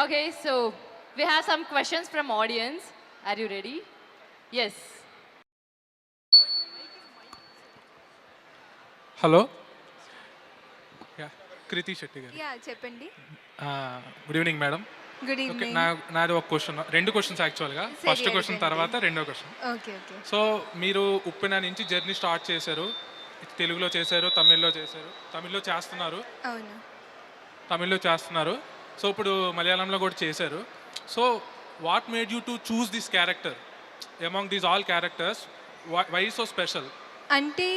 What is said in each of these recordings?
Okay, so we have some questions from audience. Are you ready? Yes. Hello yeah Kriti Shetty garu. Yeah చెప్పండి. Good evening madam. Good okay, evening. నాది ఒక question, రెండు questions యాక్చువల్గా. సరే, first question అడగండి. తర్వాత రెండో క్వశ్చన్. Okay okay. సో మీరు ఉప్పెన నుంచి జర్నీ స్టార్ట్ చేశారు, తెలుగులో చేశారు, తమిళ్లో చేశారు, అవును. తమిళ్లో చేస్తున్నారు. సో ఇప్పుడు మలయాళంలో కూడా చేశారు. So what made you to choose this character among these all characters? Why so special? అంటే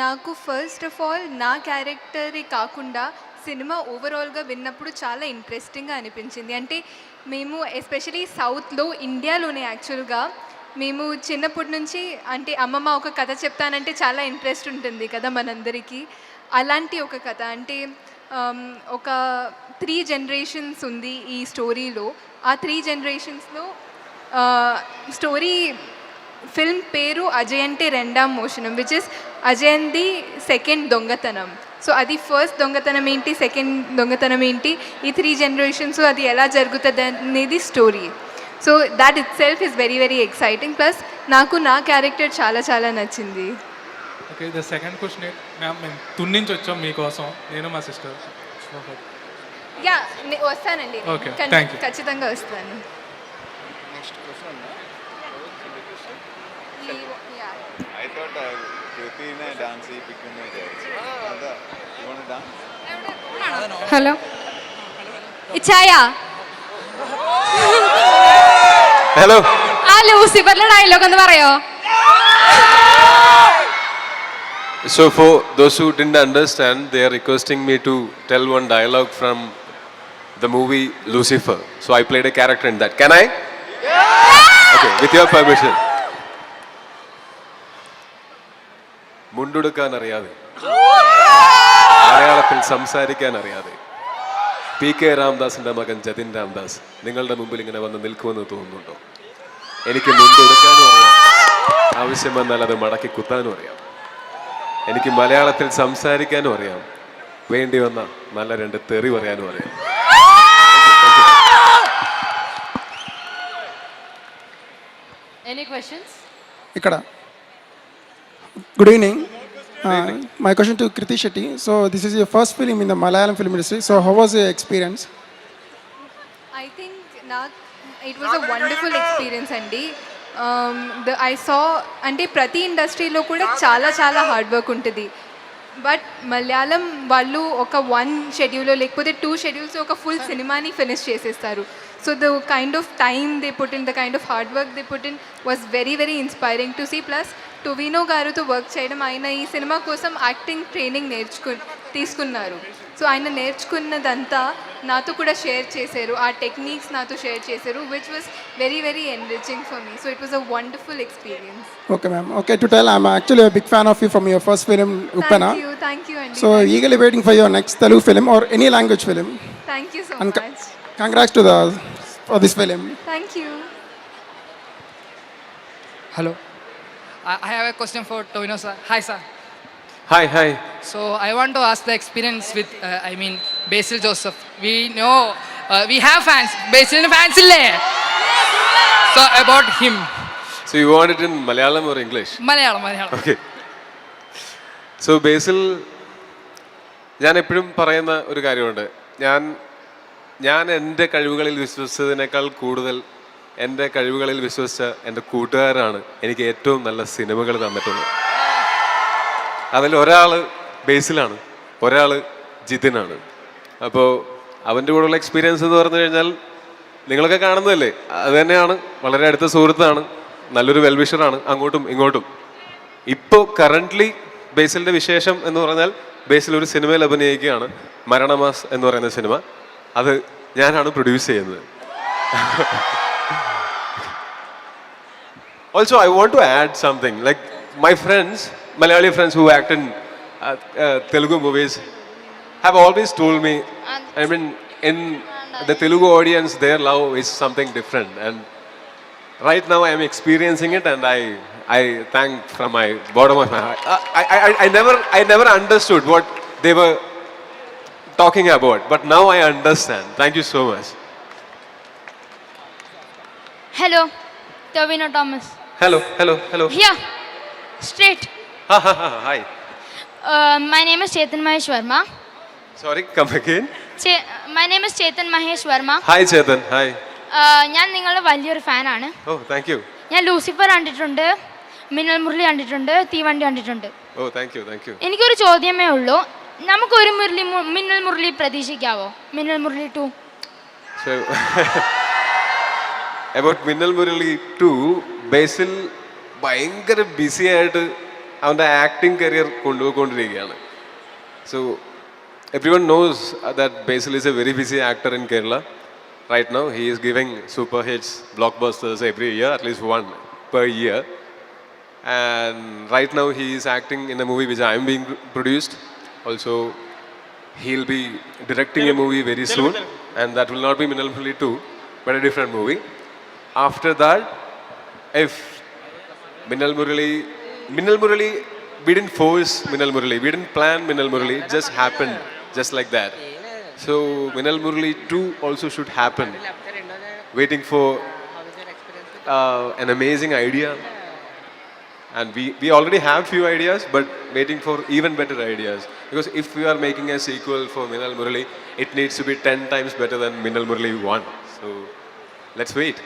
నాకు ఫస్ట్ ఆఫ్ ఆల్ నా క్యారెక్టరే కాకుండా సినిమా ఓవరాల్గా విన్నప్పుడు చాలా ఇంట్రెస్టింగ్గా అనిపించింది. అంటే మేము ఎస్పెషలీ సౌత్లో, ఇండియాలోనే యాక్చువల్గా మేము చిన్నప్పటి నుంచి అంటే అమ్మమ్మ ఒక కథ చెప్తానంటే చాలా ఇంట్రెస్ట్ ఉంటుంది కదా మనందరికీ. అలాంటి ఒక కథ అంటే ఒక 3 జనరేషన్స్ ఉంది ఈ స్టోరీలో. ఆ 3 జనరేషన్స్లో స్టోరీ ఫిల్మ్ పేరు అజయ్ అంటే రెండాం మోషనం, విచ్ ఇస్ అజయంది సెకండ్ దొంగతనం. సో అది ఫస్ట్ దొంగతనం ఏంటి, సెకండ్ దొంగతనం ఏంటి, ఈ 3 జనరేషన్స్ అది ఎలా జరుగుతుంది అనేది story. So that it self is very very exciting. Plus నాకు నా క్యారెక్టర్ చాలా చాలా నచ్చింది. Okay, the second question ma'am, మేము తుని నుంచి వచ్చాం మీకోసం, నేను మా సిస్టర్. యా వస్తానండి. Okay, thank you. ఖచ్చితంగా వస్తాను. I thought Kriti ne dance ही पिक्चर में जाए. You want to dance? Hello ఇచ్చాయా Hello. ആ ലൂസിഫറിലെ ഡയലോഗ് ഒന്ന് പറയോ? So for those who didn't understand, they are requesting me to tell one dialogue from the movie Lucifer. So I played a character in that. Can I? Okay, with your permission. മുണ്ടെടുക്കാൻ അറിയാതെ, മലയാളത്തിൽ സംസാരിക്കാൻ അറിയാതെ, PK രാംദാസിന്റെ മകൻ ജതിൻ രാംദാസ് നിങ്ങളുടെ മുമ്പിൽ ഇങ്ങനെ വന്ന് നിൽക്കുമെന്ന് തോന്നുന്നുണ്ടോ? എനിക്ക് മുണ്ടെടുക്കാനും അറിയാം, ആവശ്യം വന്നാൽ അത് മടക്കി കുത്താനും അറിയാം. എനിക്ക് മലയാളത്തിൽ സംസാരിക്കാനും അറിയാം, വേണ്ടി വന്ന നല്ല 2 തെറി പറയാനും അറിയാം. Any questions? ఇక్కడ good evening. My question to Kriti Shetty. So this is your first film in the Malayalam film industry. So how was your experience? I think it was a wonderful experience అండి. ఐ సా అంటే ప్రతి ఇండస్ట్రీలో కూడా చాలా చాలా hard work ఉంటుంది. But Malayalam వాళ్ళు ఒక 1 షెడ్యూల్లో లేకపోతే 2 షెడ్యూల్స్ ఒక ఫుల్ సినిమాని ఫినిష్ చేసేస్తారు. So the kind of time they put in, the kind of hard work they put in was very very inspiring to see. Plus Tovino గారితో వర్క్ చేయడం, ఆయన ఈ సినిమా కోసం యాక్టింగ్ ట్రైనింగ్ తీసుకున్నారు. సో ఆయన నేర్చుకున్నదంతా నాతో కూడా షేర్ చేశారు, ఆ టెక్నిక్స్ నాతో షేర్ చేశారు, which was very very enriching for me. So it was a wonderful experience. Okay ma'am. Okay, to tell I'm actually a big fan of you from your first film Uppena. Thank you అండి. So eagerly waiting for your next Telugu film or any language film. Thank you so And much. congrats for this film. Thank you. Hello. I have a question for Tovino sir. Hi sir. Hi. So I want to ask the experience with Basil Joseph. We know we have fans. Basil fans ille. So about him. So you want it in Malayalam or English? Malayalam. Okay. So ബേസിൽ ഞാൻ എപ്പോഴും പറയുന്ന ഒരു കാര്യമുണ്ട്. ഞാൻ എൻ്റെ കഴിവുകളിൽ വിശ്വസിച്ചതിനേക്കാൾ കൂടുതൽ എൻ്റെ കഴിവുകളിൽ വിശ്വസിച്ച എൻ്റെ കൂട്ടുകാരാണ് എനിക്ക് ഏറ്റവും നല്ല സിനിമകൾ തന്നിട്ടുള്ളത്. അതിൽ ഒരാൾ ബേസിലാണ്, ഒരാൾ ജിതിനാണ്. അപ്പോൾ അവൻ്റെ കൂടെയുള്ള എക്സ്പീരിയൻസ് എന്ന് പറഞ്ഞു കഴിഞ്ഞാൽ നിങ്ങളൊക്കെ കാണുന്നതല്ലേ, അത് തന്നെയാണ്. വളരെ അടുത്ത സുഹൃത്താണ്, നല്ലൊരു വെൽവിഷറാണ് അങ്ങോട്ടും ഇങ്ങോട്ടും. ഇപ്പോൾ കറൻ്റ്ലി ബേസിലിൻ്റെ വിശേഷം എന്ന് പറഞ്ഞാൽ ബേസിൽ ഒരു സിനിമയിൽ അഭിനയിക്കുകയാണ്, മരണമാസ് എന്ന് പറയുന്ന സിനിമ. അത് ഞാനാണ് പ്രൊഡ്യൂസ് ചെയ്യുന്നത്. Also, I want to add something. Like my friends, Malayali friends who act in Telugu movies have always told me, I mean, in the Telugu audience, their love is something different. And right now I am experiencing it, and I thank from my bottom of my heart. I never understood what they were talking about, but now I understand. Thank you so much. Hello, Tavina Thomas. Hello. Here, straight. Hi. My name is Chetan Mahesh Verma. Sorry, come again. My name is Chetan Mahesh Verma. Hi, Chetan. Hi. ഞാൻ നിങ്ങളുടെ വലിയൊരു ഫാനാണ്. Oh, thank you. ഞാൻ Lucifer കണ്ടിട്ടുണ്ട്, മിന്നൽ മുരളി കണ്ടിട്ടുണ്ട്, തീവണ്ടി കണ്ടിട്ടുണ്ട്. Oh, thank you. എനിക്കൊരു ചോദ്യമേ ഉള്ളൂ, നമുക്കൊരു മിന്നൽ മുരളി പ്രതീക്ഷിക്കാവോ? Minnal Murali 2. So, about Minnal Murali 2, Basil ഭയങ്കര ബിസി ആയിട്ട് അവൻ്റെ ആക്ടിങ് കരിയർ കൊണ്ടുപോയിക്കൊണ്ടിരിക്കുകയാണ്. So every one knows that Basil is a very busy actor in Kerala. Right now, he is giving super hits, blockbusters every year, at least one per year. And right now, he is acting in a movie which I am being produced. Also, he'll be directing a movie very soon, and that will not be Minnal Murali 2, but a different movie. After that, if Minnal Murali, we didn't force Minnal Murali, we didn't plan Minnal Murali, it just happened, just like that. So Minnal Murali 2 also should happen. Waiting for an amazing idea. And we already have few ideas, but waiting for even better ideas. Because if we are making a sequel for Minnal Murali, it needs to be 10 times better than Minnal Murali 1. So let's wait.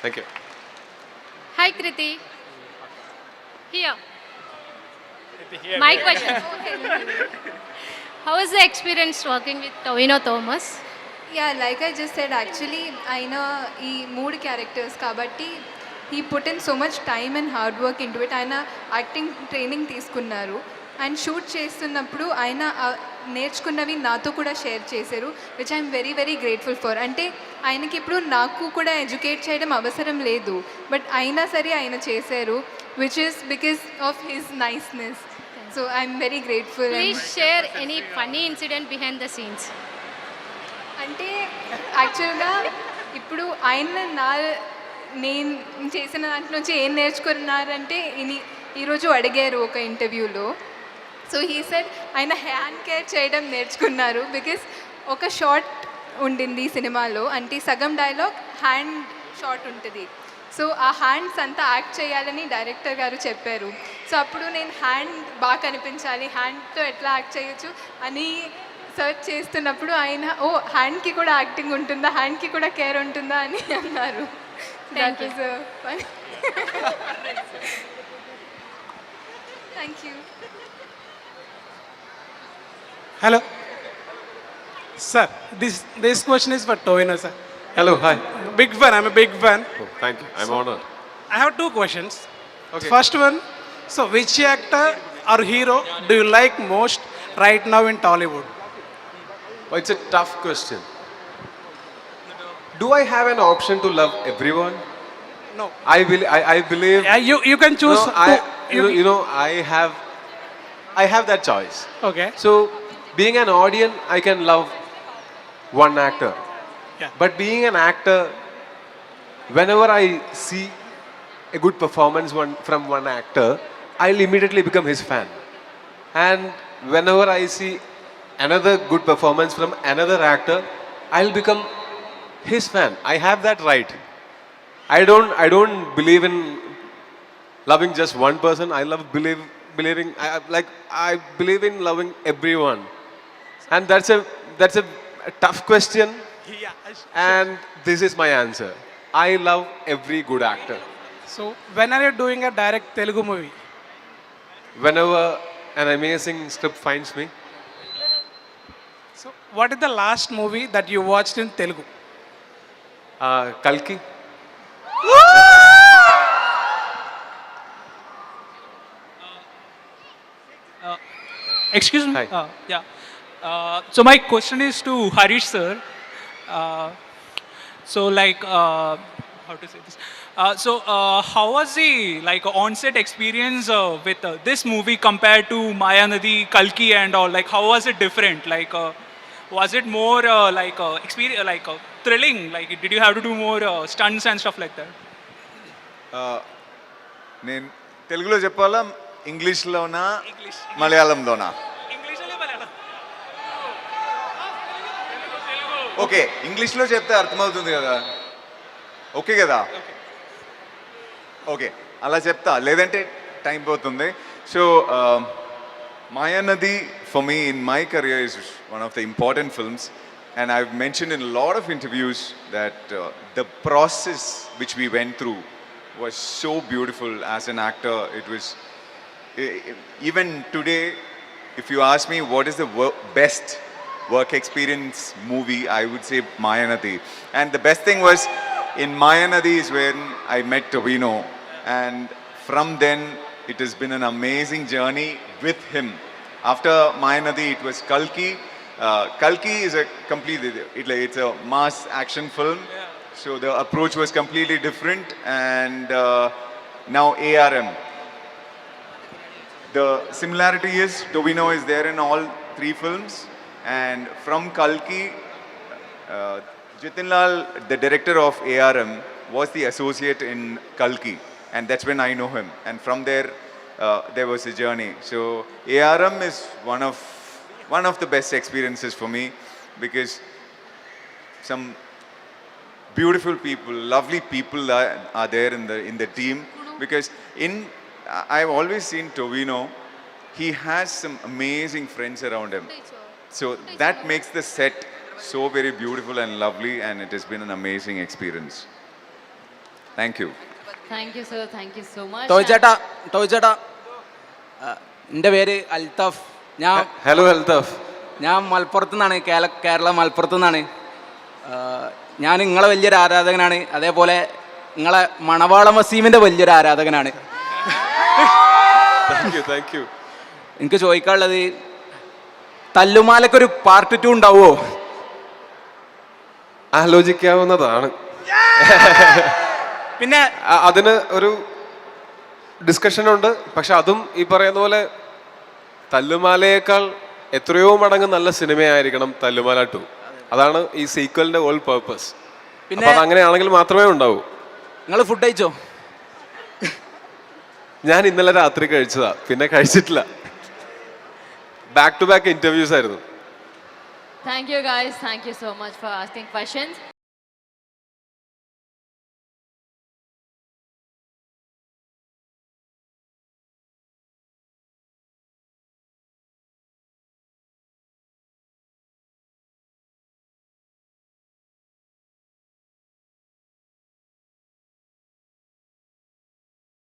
Thank you. Hi, Kriti. Here. My question. How was the experience working with Tavina Thomas? Yeah like I just said actually ఆయన ఈ 3 characters కాబట్టి he put in so much time and hard work into it. ఆయన acting training తీసుకున్నారు and shoot చేస్తున్నప్పుడు ఆయన నేర్చుకున్నవి నాతో కూడా share చేశారు, which I'm very very grateful for. అంటే ఆయనకి ఇప్పుడు నాకు కూడా ఎడ్యుకేట్ చేయడం అవసరం లేదు, బట్ అయినా సరే ఆయన చేశారు, which is because of his niceness. So I'm very grateful. Please share any funny incident behind the scenes. అంటే యాక్చువల్గా ఇప్పుడు ఆయన నేను చేసిన దాంట్లో నుంచి ఏం నేర్చుకున్నారంటే ఈరోజు అడిగారు ఒక ఇంటర్వ్యూలో. సో హీ సెడ్ ఆయన హ్యాండ్ కేర్ చేయడం నేర్చుకున్నారు, బికాస్ ఒక షార్ట్ ఉండింది సినిమాలో, అంటే సగం డైలాగ్ హ్యాండ్ షాట్ ఉంటుంది. సో ఆ హ్యాండ్స్ అంతా యాక్ట్ చేయాలని డైరెక్టర్ గారు చెప్పారు. సో అప్పుడు నేను హ్యాండ్ బాగా కనిపించాలి, హ్యాండ్తో ఎట్లా యాక్ట్ చేయొచ్చు అని సర్చ్ చేస్తున్నప్పుడు ఆయన హ్యాండ్కి కూడా యాక్టింగ్ ఉంటుందా, హ్యాండ్కి కూడా కేర్ ఉంటుందా అని అన్నారు. Thank you. Hello. Sir, this question is for Tovino, sir. Hello, hi. Big fan, I'm a big fan. Oh, thank you. I'm honored. I have 2 questions. Okay. First one, so which actor or hero do you like most right now in Tollywood? Oh, it's a tough question. Do I have an option to love everyone? No. I believe. You can choose. No, I have that choice. Okay. So, being an audience, I can love one actor. Yeah. But being an actor, whenever I see a good performance from one actor, I'll immediately become his fan. And whenever I see another good performance from another actor, I'll become his fan. I have that right. I don't believe in loving just one person. I believe in loving everyone. And that's a tough question. Yeah. And this is my answer. I love every good actor. So when are you doing a direct Telugu movie? Whenever an amazing script finds me. So what is the last movie that you watched in Telugu? Kalki. Excuse me. Hi. Yeah. So my question is to Harish sir. So like, how to say this? How was the on-set experience with this movie compared to Mayanadi, Kalki, and all? Like, how was it different? Was it more experience, thrilling? Like, did you have to do more stunts and stuff like that? నేను తెలుగులో చెప్పాలా, ఇంగ్లీష్లోనా, మలయాళంలోనా? Okay, ఇంగ్లీష్లో చెప్తే అర్థమవుతుంది కదా. Okay కదా okay అలా చెప్తా లేదంటే టైం పోతుంది so Mayanadi for me in my career is one of the important films and I've mentioned in a lot of interviews that the process which we went through was so beautiful as an actor. It was even today, if you ask me what is the best work experience movie, I would say Mayanadi. And the best thing was in Mayanadi is when I met Tovino, and from then it has been an amazing journey with him. After Mayanadi, it was Kalki. Kalki is a completely, it's a mass action film. So the approach was completely different, and now ARM. The similarity is Tovino is there in all 3 films, and from Kalki, Jitinlal, the director of ARM, was the associate in Kalki, and that's when I know him. And from there, there was a journey. So ARM is one of the best experiences for me because some beautiful people, lovely people are there in the team. Because I've always seen Tovino, he has some amazing friends around him. So that makes the set so very beautiful and lovely, and it has been an amazing experience. Thank you. Thank you, sir. Thank you so much. Toy ചേട്ടാ എൻ്റെ പേര് Althaf. Hello Althaf. ഞാൻ മലപ്പുറത്തു നിന്നാണ്, കേരള മലപ്പുറത്തു നിന്നാണ്. ഞാൻ നിങ്ങളെ വലിയൊരു ആരാധകനാണ്, അതേപോലെ നിങ്ങളെ മണവാള വസീമിൻ്റെ വലിയൊരു ആരാധകനാണ്. Thank you. എനിക്ക് ചോദിക്കാനുള്ളത്, തല്ലുമാലക്കൊരു പാർട്ട് 2 ഉണ്ടാവുമോ? ആലോചിക്കാവുന്നതാണ്. പിന്നെ അതിന് ഒരു ഡിസ്കഷൻ ഉണ്ട്. പക്ഷെ അതും ഈ പറയുന്ന പോലെ തല്ലുമാലയേക്കാൾ എത്രയോ മടങ്ങ് നല്ല സിനിമയായിരിക്കണം തല്ലുമാല 2. അതാണ് ഈ സീക്വലിന്റെ ഹോൾ പർപ്പസ്. പിന്നെ അങ്ങനെയാണെങ്കിൽ മാത്രമേ ഉണ്ടാവൂ. നിങ്ങൾ ഫുഡ് കഴിച്ചോ? ഞാൻ ഇന്നലെ രാത്രി കഴിച്ചതാ, പിന്നെ കഴിച്ചിട്ടില്ല. ബാക്ക് ടു ബാക്ക് ഇന്റർവ്യൂസ് ആയിരുന്നു. Thank you, guys. Thank you so much for asking questions.